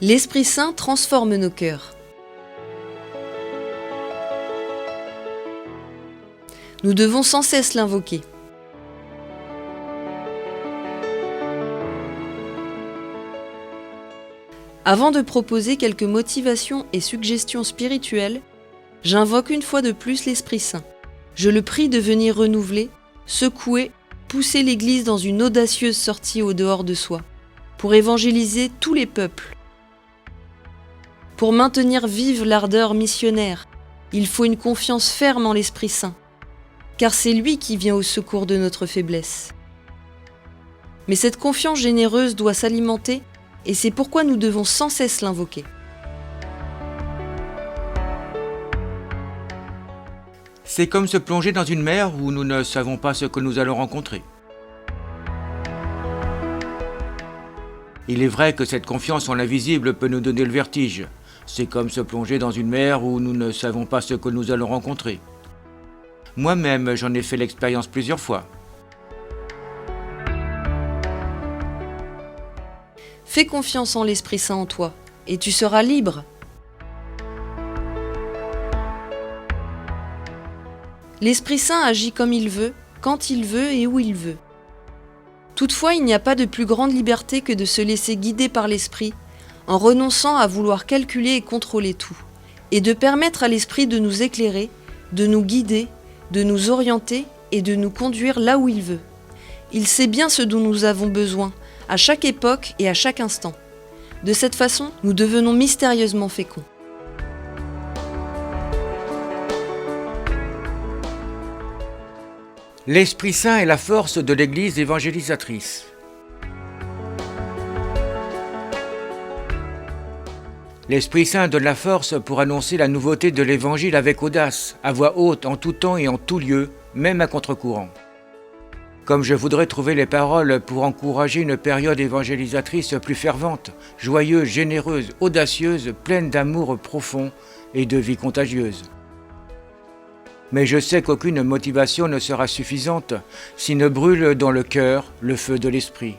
L'Esprit Saint transforme nos cœurs. Nous devons sans cesse l'invoquer. Avant de proposer quelques motivations et suggestions spirituelles, j'invoque une fois de plus l'Esprit Saint. Je le prie de venir renouveler, secouer, pousser l'Église dans une audacieuse sortie au dehors de soi, pour évangéliser tous les peuples. Pour maintenir vive l'ardeur missionnaire, il faut une confiance ferme en l'Esprit Saint, car c'est lui qui vient au secours de notre faiblesse. Mais cette confiance généreuse doit s'alimenter, et c'est pourquoi nous devons sans cesse l'invoquer. C'est comme se plonger dans une mer où nous ne savons pas ce que nous allons rencontrer. Il est vrai que cette confiance en l'invisible peut nous donner le vertige. C'est comme se plonger dans une mer où nous ne savons pas ce que nous allons rencontrer. Moi-même, j'en ai fait l'expérience plusieurs fois. Fais confiance en l'Esprit Saint en toi, et tu seras libre. L'Esprit Saint agit comme il veut, quand il veut et où il veut. Toutefois, il n'y a pas de plus grande liberté que de se laisser guider par l'Esprit, en renonçant à vouloir calculer et contrôler tout, et de permettre à l'Esprit de nous éclairer, de nous guider, de nous orienter et de nous conduire là où il veut. Il sait bien ce dont nous avons besoin, à chaque époque et à chaque instant. De cette façon, nous devenons mystérieusement féconds. L'Esprit Saint est la force de l'Église évangélisatrice. L'Esprit Saint donne la force pour annoncer la nouveauté de l'Évangile avec audace, à voix haute, en tout temps et en tout lieu, même à contre-courant. Comme je voudrais trouver les paroles pour encourager une période évangélisatrice plus fervente, joyeuse, généreuse, audacieuse, pleine d'amour profond et de vie contagieuse. Mais je sais qu'aucune motivation ne sera suffisante s'il ne brûle dans le cœur le feu de l'Esprit.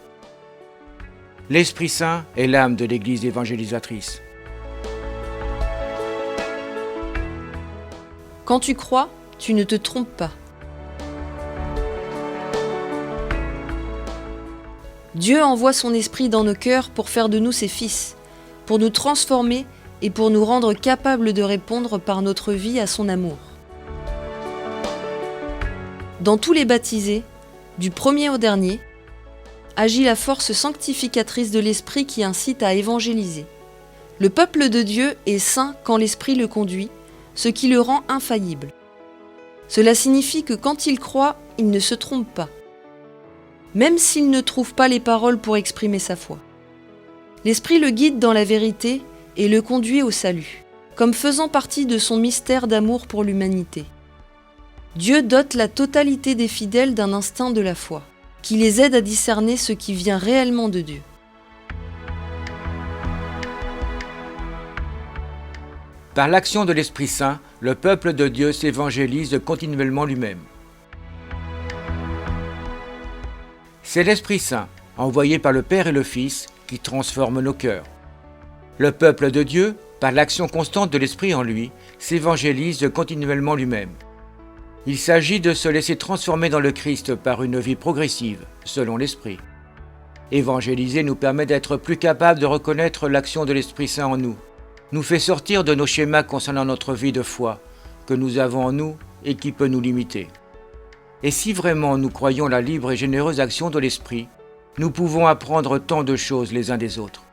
L'Esprit Saint est l'âme de l'Église évangélisatrice. Quand tu crois, tu ne te trompes pas. Dieu envoie son Esprit dans nos cœurs pour faire de nous ses fils, pour nous transformer et pour nous rendre capables de répondre par notre vie à son amour. Dans tous les baptisés, du premier au dernier, agit la force sanctificatrice de l'Esprit qui incite à évangéliser. Le peuple de Dieu est saint quand l'Esprit le conduit, ce qui le rend infaillible. Cela signifie que quand il croit, il ne se trompe pas, même s'il ne trouve pas les paroles pour exprimer sa foi. L'Esprit le guide dans la vérité et le conduit au salut, comme faisant partie de son mystère d'amour pour l'humanité. Dieu dote la totalité des fidèles d'un instinct de la foi, qui les aide à discerner ce qui vient réellement de Dieu. Par l'action de l'Esprit Saint, le peuple de Dieu s'évangélise continuellement lui-même. C'est l'Esprit Saint, envoyé par le Père et le Fils, qui transforme nos cœurs. Le peuple de Dieu, par l'action constante de l'Esprit en lui, s'évangélise continuellement lui-même. Il s'agit de se laisser transformer dans le Christ par une vie progressive, selon l'Esprit. Évangéliser nous permet d'être plus capables de reconnaître l'action de l'Esprit Saint en nous, nous fait sortir de nos schémas concernant notre vie de foi, que nous avons en nous et qui peut nous limiter. Et si vraiment nous croyons la libre et généreuse action de l'Esprit, nous pouvons apprendre tant de choses les uns des autres.